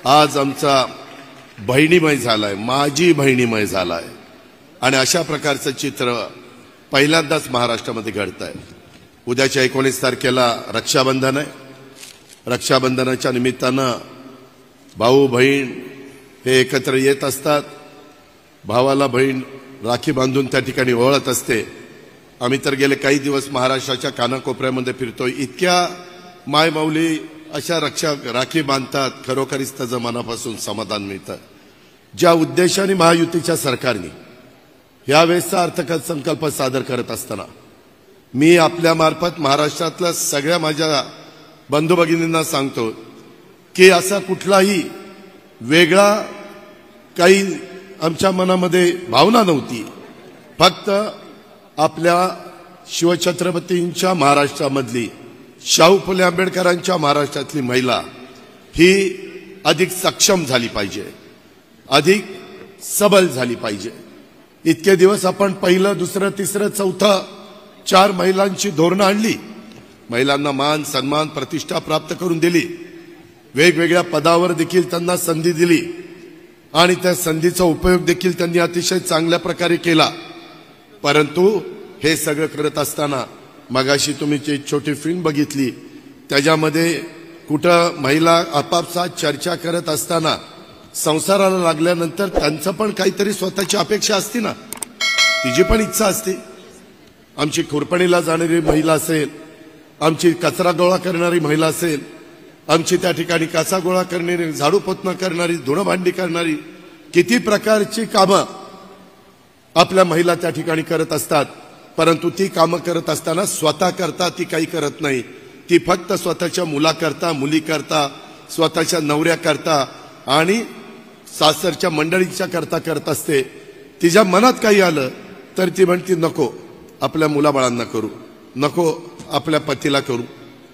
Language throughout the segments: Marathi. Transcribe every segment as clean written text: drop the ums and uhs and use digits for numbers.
आज आमचा बहिणीमय झालाय, माझी बहिणीमय झालाय आणि अशा प्रकारचं चित्र पहिल्यांदाच महाराष्ट्रामध्ये घडतंय। उद्याच्या 19 तारखेला रक्षाबंधन आहे। रक्षाबंधनाच्या निमित्तानं भाऊ बहीण हे एकत्र येत असतात। भावाला बहीण राखी बांधून त्या ठिकाणी ओवाळत असते। आम्ही तर गेले काही दिवस महाराष्ट्राच्या कानाकोपऱ्यामध्ये फिरतोय। इतक्या मायमाऊली अशा राखी बांधतात, खरोखरीच त्याचं मनापासून समाधान मिळतं। ज्या उद्देशाने महायुतीच्या सरकारने यावेळेसचा अर्थसंकल्प सादर करत असताना मी आपल्या मार्फत महाराष्ट्रातल्या सगळ्या माझ्या बंधू भगिनींना सांगतो की असा कुठलाही वेगळा काही आमच्या मनामध्ये भावना नव्हती। फक्त आपल्या शिवछत्रपतींच्या महाराष्ट्रामधली, शाहू फुले आंबेडकरांच्या महाराष्ट्रातली महिला ही अधिक सक्षम झाली पाहिजे, अधिक सबल झाली पाहिजे। इतके दिवस आपण पहिलं, दुसरं, तिसरं, चौथं 4 महिलांची धोरणं आणली। महिलांना मान, सन्मान, प्रतिष्ठा प्राप्त करून दिली। वेगवेगळ्या पदावर देखील त्यांना संधी दिली आणि त्या संधीचा उपयोग देखील त्यांनी अतिशय चांगल्या प्रकारे केला। परंतु हे सगळं करत असताना मगाशी तुम्ही जी छोटी फिल्म बघितली त्याच्यामध्ये कुठं महिला आपापसात चर्चा करत असताना संसाराला लागल्यानंतर त्यांचं पण काहीतरी स्वतःची अपेक्षा असते ना, तिची पण इच्छा असते। आमची खुरपणीला जाणारी महिला असेल, आमची कचरा गोळा करणारी महिला असेल, आमची त्या ठिकाणी कचरा गोळा करणारी, झाडू पोतना करणारी, धुणं भांडी करणारी, किती प्रकारची कामं आपल्या महिला त्या ठिकाणी करत असतात। परंतु ती कामं करत असताना स्वतः करता ती काही करत नाही। ती फक्त स्वतःच्या मुलाकरता, मुलीकरता, स्वतःच्या नवऱ्याकरता आणि सासरच्या मंडळींच्या करता करत असते। तिच्या मनात काही आलं तर ती म्हणते नको आपल्या मुलाबाळांना करू, नको आपल्या पतीला करू,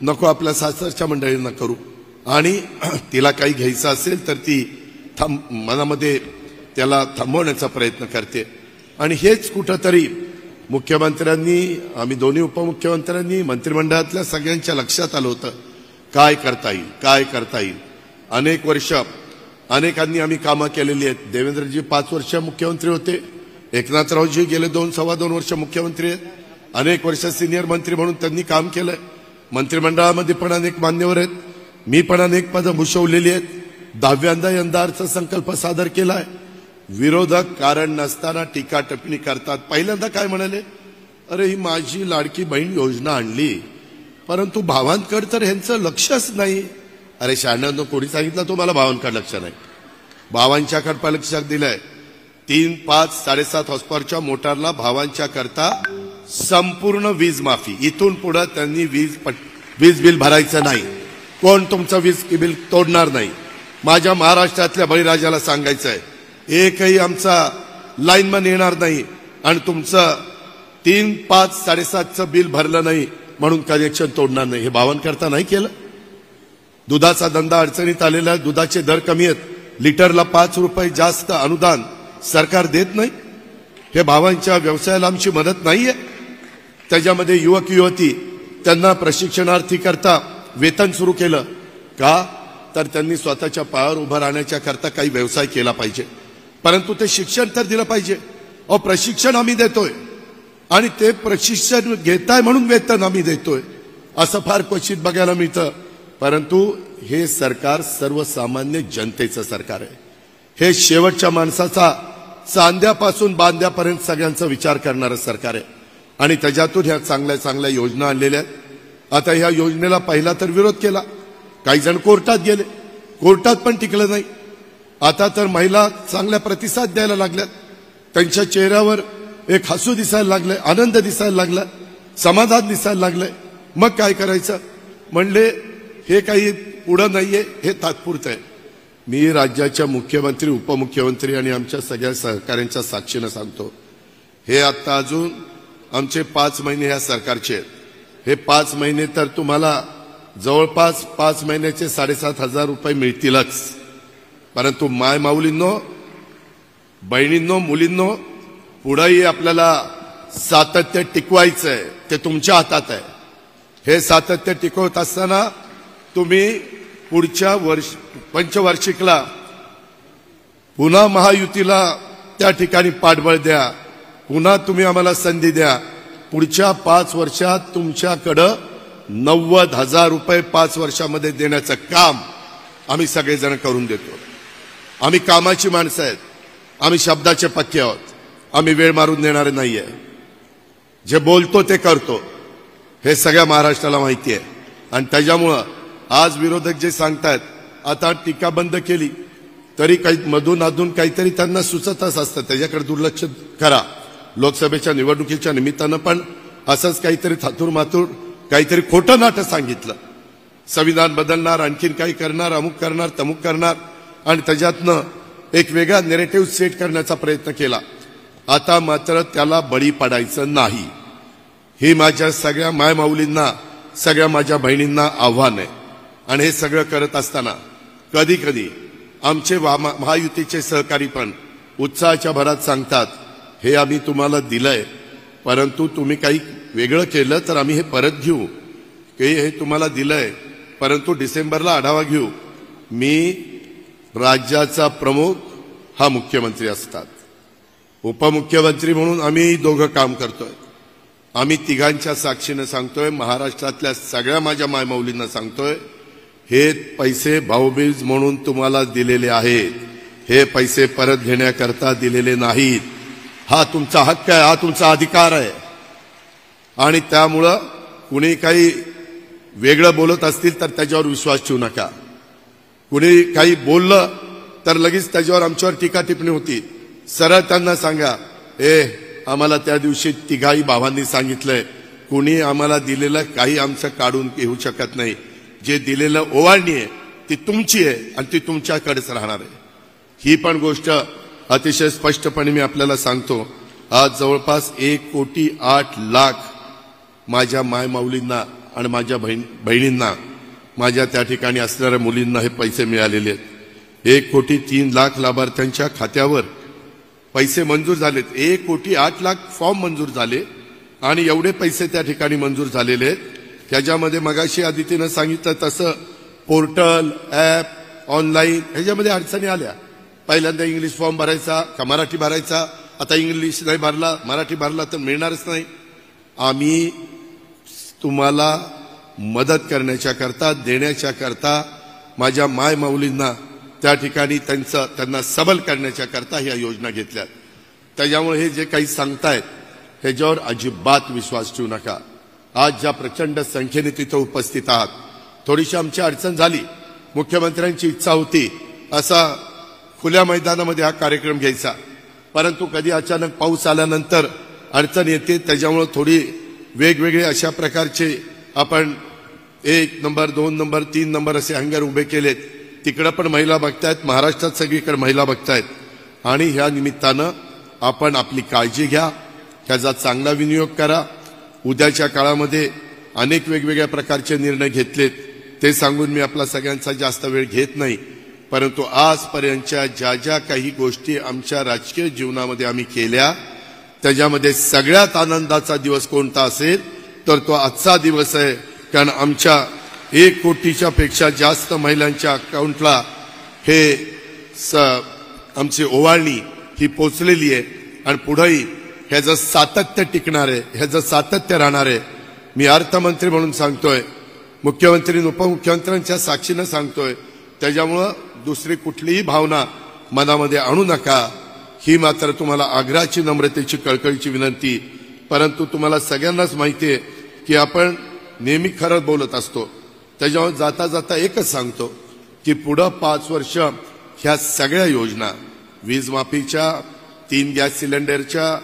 नको आपल्या सासरच्या मंडळींना करू। आणि तिला काही घ्यायचं असेल तर ती मनामध्ये त्याला थांबवण्याचा प्रयत्न करते। आणि हेच कुठंतरी मुख्यमंत्र्यांनी, आम्ही दोन्ही उपमुख्यमंत्र्यांनी, मंत्रिमंडळातल्या सगळ्यांच्या लक्षात आलं होतं काय करता येईल, काय करता येईल। अनेक वर्ष अनेकांनी आम्ही कामं केलेली आहेत। देवेंद्रजी 5 वर्ष मुख्यमंत्री होते, एकनाथरावजी गेले 2-2.25 वर्ष मुख्यमंत्री आहेत। अनेक वर्ष सिनियर मंत्री म्हणून त्यांनी काम केलंय। मंत्रिमंडळामध्ये पण अनेक मान्यवर आहेत, मी पण अनेक पदं भूषवलेली आहेत। 10व्यांदा यंदा अर्थसंकल्प सादर केलाय। विरोधक कारण नसताना टीका टिप्पणी करतात। पहिल्यांदा काय म्हणाले, अरे ही माझी लाडकी बहीण योजना आणली, परंतु भावांकडे तर ह्यांचं लक्षच नाही। अरे शहाण्यांनो, कोणी सांगितलं तुम्हाला भावांकडे लक्ष नाही? भावांच्याकडे लक्ष दिलंय। 3, 5, 7.5 हॉर्सपॉवरच्या मोटारला भावांच्या करता संपूर्ण वीज माफी। इथून पुढे त्यांनी वीज बिल भरायचं नाही, कोण तुमचं वीज बिल तोडणार नाही। माझ्या महाराष्ट्रातल्या बळीराजाला सांगायचं आहे, एकही आमचा लाईनमन येणार नाही आणि तुमचं 3, 5, 7.5चं बिल भरलं नाही म्हणून कनेक्शन तोडणार नाही। हे भावांकरता नाही केलं। दुधाचा धंदा अडचणीत आलेला आहे, दुधाचे दर कमी आहेत, लिटरला 5 रुपये जास्त अनुदान सरकार देत नाही। हे भावांच्या व्यवसायाला आमची मदत नाहीये। त्याच्यामध्ये युवक युवती त्यांना प्रशिक्षणार्थी करता वेतन सुरू केलं का, तर त्यांनी स्वतःच्या पायावर उभं राहण्याच्या करता काही व्यवसाय केला पाहिजे। परंतु ते शिक्षण तर दिलं पाहिजे। प्रशिक्षण आम्ही देतोय आणि ते प्रशिक्षण घेताय म्हणून वेतन आम्ही देतोय, असं फार क्वचित बघायला मिळतं। परंतु हे सरकार सर्वसामान्य जनतेचं सरकार आहे। हे शेवटच्या माणसाचा चांद्यापासून बांद्यापर्यंत सगळ्यांचा विचार करणारं सरकार आहे आणि त्याच्यातून ह्या चांगल्या चांगल्या योजना आणलेल्या आहेत। आता ह्या योजनेला पहिला तर विरोध केला, काही जण कोर्टात गेले, कोर्टात पण टिकलं नाही। आता तर महिला चांगल्या प्रतिसाद द्यायला लागल्यात, त्यांच्या चेहऱ्यावर एक हसू दिसायला लागलंय, आनंद दिसायला लागला, समाधान दिसायला लागलंय। मग काय करायचं म्हणले, हे काही पुढं नाहीये, हे तात्पुरतं आहे। मी राज्याच्या मुख्यमंत्री, उपमुख्यमंत्री आणि आमच्या सगळ्या सहकाऱ्यांच्या साक्षीनं सांगतो, हे आता अजून आमचे 5 महिने ह्या सरकारचे आहेत। हे 5 महिने तर तुम्हाला जवळपास 5 महिन्याचे 7,500 रुपये मिळतीलच। परंतु माय माऊलींनो, बहिणींनो, मुलींनो, पुढेही आपल्याला सातत्य टिकवायचं आहे, ते तुमच्या हातात आहे। हे सातत्य टिकवत असताना तुम्ही पुढच्या पंचवार्षिकला पुन्हा महायुतीला त्या ठिकाणी पाठबळ द्या, पुन्हा तुम्ही आम्हाला संधी द्या. पुढच्या 5 वर्षात तुमच्याकडं 90,000 रुपये 5 वर्षामध्ये देण्याचं काम आम्ही सगळेजण करून देतो. आम्ही कामाची माणसं आहेत, आम्ही शब्दाचे पक्के आहोत, आम्ही वेळ मारून देणारे नाहीये. जे बोलतो ते करतो हे सगळ्या महाराष्ट्राला माहिती आहे. आणि त्याच्यामुळं आज विरोधक जे सांगतायत आता टीका बंद केली तरी काही मधून अधून काहीतरी त्यांना सुचतच असतं, त्याच्याकडे दुर्लक्ष करा. लोकसभेच्या निवडणुकीच्या निमित्तानं पण असंच काहीतरी थातूर मातूर काहीतरी खोटं नाटक सांगितलं, संविधान बदलणार, आणखीन काही करणार, अमुक करणार, तमुक करणार, आणि त्याच्यातनं एक वेगळा नेरेटिव्ह सेट करण्याचा प्रयत्न केला. आता मात्र त्याला बळी पडायचं नाही. हे माझ्या सगळ्या मायमाऊलींना, सगळ्या माझ्या बहिणींना आव्हान आहे. आणि हे सगळं करत असताना कधी कधी आमचे महायुतीचे सहकारी पण उत्साहाच्या भरात सांगतात, हे आम्ही तुम्हाला दिलंय, परंतु तुम्ही काही वेगळं केलं तर आम्ही हे परत घेऊ. हे तुम्हाला दिलंय, परंतु डिसेंबरला आढावा घेऊ. मी राज्याचा प्रमुख हा मुख्यमंत्री असतात, उपमुख्यमंत्री म्हणून आम्ही दोघं काम करतोय. आम्ही तिघांच्या साक्षीनं सांगतोय, महाराष्ट्रातल्या सगळ्या माझ्या मायमाऊलींना सांगतोय, हे पैसे भाऊबीज म्हणून तुम्हाला दिलेले आहेत, हे पैसे परत घेण्याकरता दिलेले नाहीत. हा तुमचा हक्क आहे, हा तुमचा अधिकार आहे. आणि त्यामुळं कुणी काही वेगळं बोलत असतील तर त्याच्यावर विश्वास ठेवू नका. कुणी काही बोललं तर लगेच त्याच्यावर आमच्यावर टीका टिप्पणी होती. सरळ त्यांना सांगा, आम्हाला त्या दिवशी तिघाही भावांनी सांगितलंय, कुणी आम्हाला दिलेलं काही आमचं काढून घेऊ शकत नाही. जे दिलेलं ओवाळणी आहे ती तुमची आहे आणि ती तुमच्याकडेच राहणार आहे. ही पण गोष्ट अतिशय स्पष्टपणे मी आपल्याला सांगतो. आज जवळपास 1,08,00,000 माझ्या मायमाऊलींना आणि माझ्या बहिणींना, माझ्या त्या ठिकाणी असणाऱ्या मुलींना हे पैसे मिळालेले आहेत. 1,03,00,000 लाभार्थ्यांच्या खात्यावर पैसे मंजूर झालेत. 1,08,00,000 फॉर्म मंजूर झाले आणि एवढे पैसे त्या ठिकाणी मंजूर झालेले आहेत. त्याच्यामध्ये मगाशी आदितीनं सांगितलं तसं पोर्टल, ॲप, ऑनलाईन ह्याच्यामध्ये अडचणी आल्या. पहिल्यांदा इंग्लिश फॉर्म भरायचा का मराठी भरायचा, आता इंग्लिश नाही भरला, मराठी भरला तर मिळणारच नाही. आम्ही तुम्हाला मदत करण्याच्या करता, देण्याच्या करता, माझ्या माय माऊलींना त्या ठिकाणी त्यांना सबल करण्याच्या करता ह्या योजना घेतल्यात. त्याच्यामुळे हे जे काही सांगतायत ह्याच्यावर अजिबात विश्वास ठेवू नका. आज ज्या प्रचंड संख्येने तिथं उपस्थित आहात, थोडीशी आमची अडचण झाली. मुख्यमंत्र्यांची इच्छा होती असा खुल्या मैदानामध्ये हा कार्यक्रम घ्यायचा, परंतु कधी अचानक पाऊस आल्यानंतर अडचण येते. त्याच्यामुळे थोडी वेगवेगळे अशा प्रकारचे आपण 1 नंबर, 2 नंबर, 3 नंबर असे हँगर उभे केलेत. तिकडं पण महिला बघतायत, महाराष्ट्रात सगळीकडे महिला बघतायत. आणि ह्या निमित्तानं आपण आपली काळजी घ्या, त्याचा चांगला विनियोग करा. उद्याच्या काळामध्ये अनेक वेगवेगळ्या प्रकारचे निर्णय घेतलेत, ते सांगून मी आपला सगळ्यांचा जास्त वेळ घेत नाही. परंतु आजपर्यंतच्या ज्या ज्या काही गोष्टी आमच्या राजकीय जीवनामध्ये आम्ही केल्या, त्याच्यामध्ये सगळ्यात आनंदाचा दिवस कोणता असेल तर तो आजचा दिवस आहे. कारण आमच्या 1 कोटीच्या पेक्षा जास्त महिलांच्या अकाउंटला हे आमची ओवाळणी ही पोचलेली आहे. आणि पुढेही ह्याचं सातत्य टिकणार आहे, ह्याचं सातत्य राहणार आहे. मी अर्थमंत्री म्हणून सांगतोय, मुख्यमंत्री आणि उपमुख्यमंत्र्यांच्या साक्षीनं सांगतोय. त्याच्यामुळं दुसरी कुठलीही भावना मनामध्ये आणू नका. ही मात्र तुम्हाला आग्रहाची, नम्रतेची, कळकळीची विनंती. परंतु तुम्हाला सगळ्यांनाच माहिती आहे की आपण नेहमी खरं बोलत असतो. त्याच्यामुळे जाता जाता एकच सांगतो की पुढं 5 वर्ष ह्या सगळ्या योजना, वीज माफीच्या, 3 गॅस सिलेंडरच्या,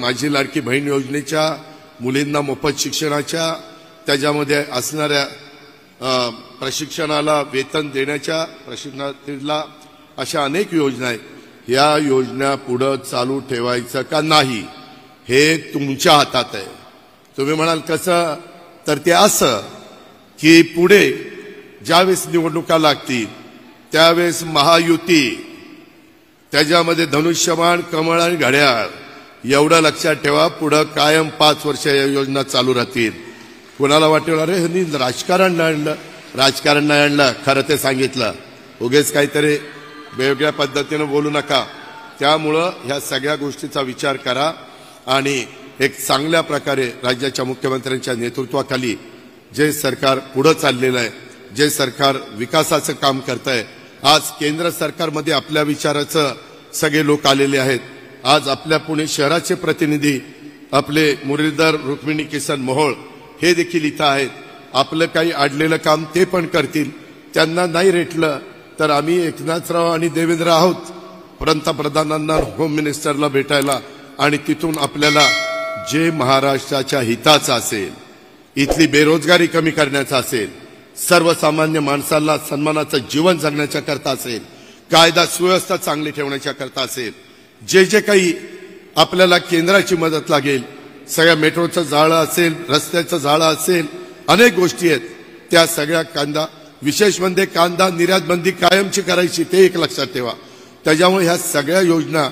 माझी लाडकी बहीण योजनेच्या, मुलींना मोफत शिक्षणाच्या, त्याच्यामध्ये असणाऱ्या प्रशिक्षणाला वेतन देण्याच्या, प्रशिक्षणाला, अशा अनेक योजना आहेत. या योजना पुढं चालू ठेवायचं का नाही हे तुमच्या हातात आहे. तुम्ही म्हणाल कसं, तर ते असं की पुढे ज्यावेळेस निवडणुका लागतील त्यावेळेस महायुती, त्याच्यामध्ये धनुष्यबाण, कमळ आणि घड्याळ, एवढं लक्षात ठेवा. पुढं कायम 5 वर्ष या योजना चालू राहतील. कोणाला वाटेल अरे ह्यांनी राजकारण आणलं, राजकारण नाही आणलं, खरं ते सांगितलं. उगेच काहीतरी वेगळ्या पद्धतीने बोलू नका. त्यामुळं ह्या सगळ्या गोष्टीचा विचार करा आणि एक चांगल्या प्रकारे राज्याच्या मुख्यमंत्र्यांच्या नेतृत्वाखाली जे सरकार पुढे चाललेलं आहे, जे सरकार विकासाचं काम करत आहे, आज केंद्र सरकारमध्ये आपल्या विचाराचं सगळे लोक आलेले आहेत. आज आपल्या पुणे शहराचे प्रतिनिधी आपले मुरलीधर रुक्मिणी किसन मोहोळ हे देखील इथं आहेत. आपलं काही अडलेलं काम ते पण करतील. त्यांना नाही रेटलं तर आम्ही एकनाथराव आणि देवेंद्र आहोत पंतप्रधानांना, होम मिनिस्टरला भेटायला आणि तिथून आपल्याला जे महाराष्ट्राच्या हिताचं असेल, इथली बेरोजगारी कमी करण्याचं असेल, सर्वसामान्य माणसाला सन्मानाचं जीवन जगण्याच्या करता असेल, कायदा सुव्यवस्था चांगली ठेवण्याच्या करता असेल, जे जे काही आपल्याला केंद्राची मदत लागेल, सगळ्या मेट्रोचं जाळं असेल, रस्त्याचं जाळं असेल, अनेक गोष्टी आहेत, त्या सगळ्या कांदा, विशेष म्हणजे कांदा निर्यात बंदी कायमची करायची, ते एक लक्षात ठेवा. त्याच्यामुळे ह्या सगळ्या योजना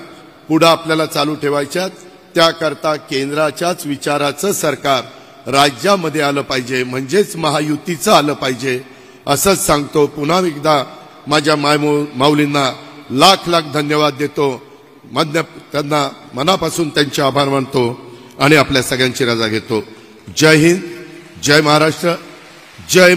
पुढे आपल्याला चालू ठेवायच्यात. त्याकरता केंद्राच्याच विचाराचं सरकार राज्यामध्ये आलं पाहिजे, म्हणजेच महायुतीचं आलं पाहिजे असंच सांगतो. पुन्हा एकदा माझ्या माऊलींना लाख लाख धन्यवाद देतो. त्यांना मनापासून त्यांचे आभार मानतो आणि आपल्या सगळ्यांची रजा घेतो. जय हिंद, जय महाराष्ट्र, जय